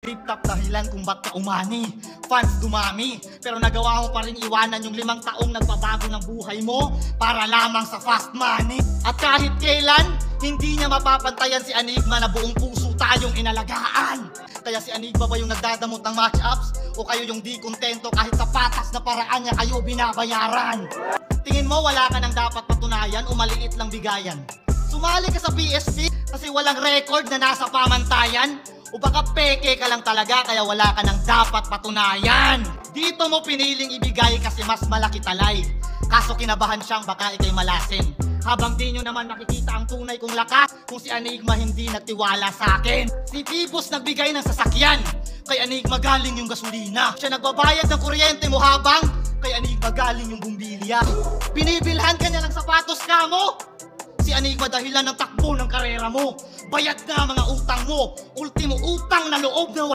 Tip-top dahilan kung ba't ka umani. Fans dumami, pero nagawa mo pa rin iwanan yung 5 taong nagbabago ng buhay mo para lamang sa fast money. At kahit kailan, hindi niya mapapantayan si Enigma na buong puso tayong inalagaan. Kaya si Enigma ba yung nagdadamot ng match-ups? O kayo yung di kontento kahit sa patas na paraan niya kayo binabayaran? Tingin mo wala ka nang dapat patunayan o maliit lang bigayan? Sumali ka sa PSP kasi walang record na nasa pamantayan? O baka peke ka lang talaga kaya wala ka nang dapat patunayan? Dito mo piniling ibigay kasi mas malaki talay. Kaso kinabahan siyang baka ikay malasin. Habang di nyo naman nakikita ang tunay kong lakas kung si Enigma hindi nagtiwala sa akin. Si Pibos nagbigay ng sasakyan, kay Enigma galing yung gasolina. Siya nagbabayad ng kuryente mo habang kay Enigma galing yung bumbilya. Binibilhan ka niya ng sapatos ka mo. Si Enigma dahilan ng takbo ng karera mo. Bayad na mga utang mo. Ultimo utang na loob na